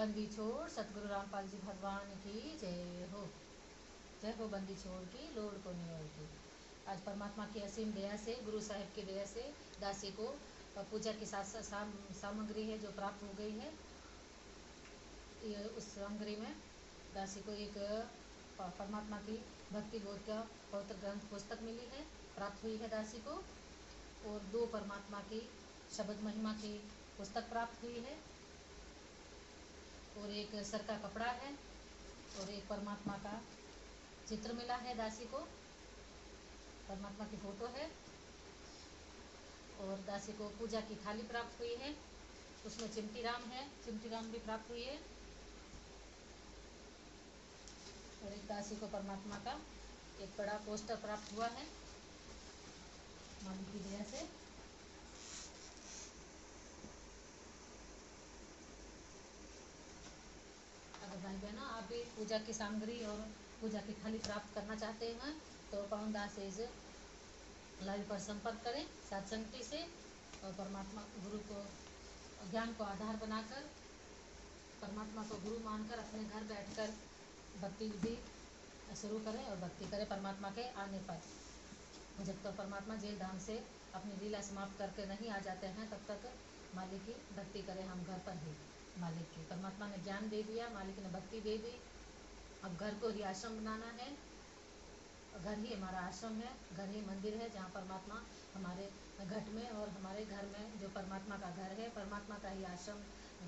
बंदी छोड़ सतगुरु रामपाल जी भगवान की जय हो बंदी छोड़ की लोड़ को नियोर की। आज परमात्मा की असीम दया से, गुरु साहिब की दया से दासी को पूजा की सामग्री है जो प्राप्त हो गई है। ये उस सामग्री में दासी को एक परमात्मा की भक्ति बोध का पवित्र ग्रंथ पुस्तक मिली है, प्राप्त हुई है दासी को। और 2 परमात्मा की शब्द महिमा की पुस्तक प्राप्त हुई है, और एक सर का कपड़ा है, और एक परमात्मा का चित्र मिला है दासी को, परमात्मा की फोटो है। और दासी को पूजा की थाली प्राप्त हुई है, उसमें चिमटी राम है, चिमटी राम भी प्राप्त हुई है। और एक दासी को परमात्मा का एक बड़ा पोस्टर प्राप्त हुआ है मालिक की दया से। अगर भाई बहनों आप भी पूजा की सामग्री और पूजा की थाली प्राप्त करना चाहते हैं तो पवन दास इस लाइव पर संपर्क करें सत्संगति से, और परमात्मा गुरु को ज्ञान को आधार बनाकर, परमात्मा को गुरु मानकर अपने घर बैठकर भक्ति विधि शुरू करें और भक्ति करें परमात्मा के आने पर। जब तक परमात्मा जेल धाम से अपनी लीला समाप्त करके नहीं आ जाते हैं तब तक मालिक की भक्ति करें हम घर पर ही। मालिक की परमात्मा ने ज्ञान दे दिया, मालिक ने भक्ति दे दी, अब घर को ही आश्रम बनाना है। घर ही हमारा आश्रम है, घर ही मंदिर है जहाँ परमात्मा हमारे घट में और हमारे घर में जो परमात्मा का घर है, परमात्मा का ही आश्रम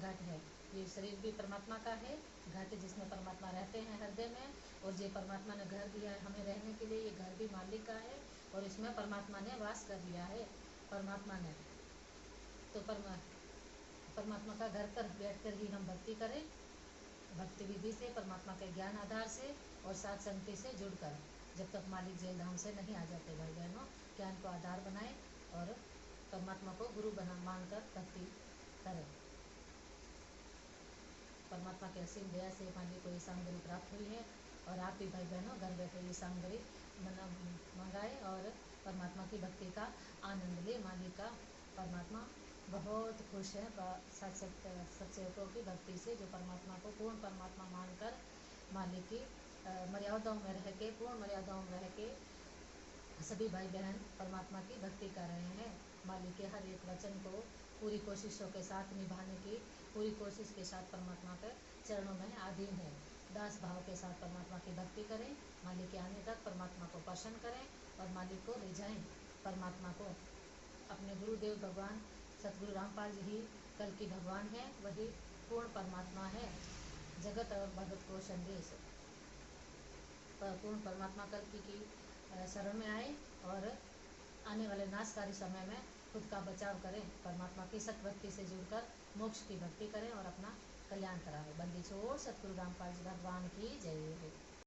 घट है। ये शरीर भी परमात्मा का है, घट जिसमें परमात्मा रहते हैं हृदय में, और जो परमात्मा ने घर दिया है हमें रहने के लिए, ये घर भी मालिक का है और इसमें परमात्मा ने वास कर लिया है। परमात्मा ने तो परमात्मा का घर पर बैठकर ही हम भक्ति करें, भक्ति विधि से, परमात्मा के ज्ञान आधार से और साथ संगति से जुड़कर, जब तक मालिक जेल धाम से नहीं आ जाते। भाई बहनों ज्ञान को आधार बनाएं और परमात्मा को गुरु मानकर भक्ति करें। परमात्मा के असीम दया से मालिक को ये सामग्री प्राप्त हुई है, और आप भी भाई बहनों घर बैठे ये सामग्री मंगाए और परमात्मा की भक्ति का आनंद ले। मालिक का परमात्मा बहुत खुश है सत्सेवकों की भक्ति से, जो परमात्मा को पूर्ण परमात्मा मानकर मालिक की मर्यादाओं में रह के, पूर्ण मर्यादाओं में रह के सभी भाई बहन परमात्मा की भक्ति कर रहे हैं। मालिक के हर एक वचन को पूरी कोशिशों के साथ निभाने की पूरी कोशिश के साथ परमात्मा के चरणों में अधीन है। दास भाव के साथ परमात्मा की भक्ति करें, मालिक के आने तक परमात्मा को प्रसन्न करें और मालिक को ले जाएं परमात्मा को। अपने गुरुदेव भगवान सतगुरु रामपाल जी ही कल की भगवान है, वही पूर्ण परमात्मा है। जगत और भगत को संदेश पूर्ण परमात्मा कल की शरण में आए और आने वाले नाशकारी समय में खुद का बचाव करें, परमात्मा की सतभक्ति से जुड़कर मोक्ष की भक्ति करें और अपना कल्याण कराएं। बंदी छोड़ सतगुरु रामपाल जी भगवान की जय हो।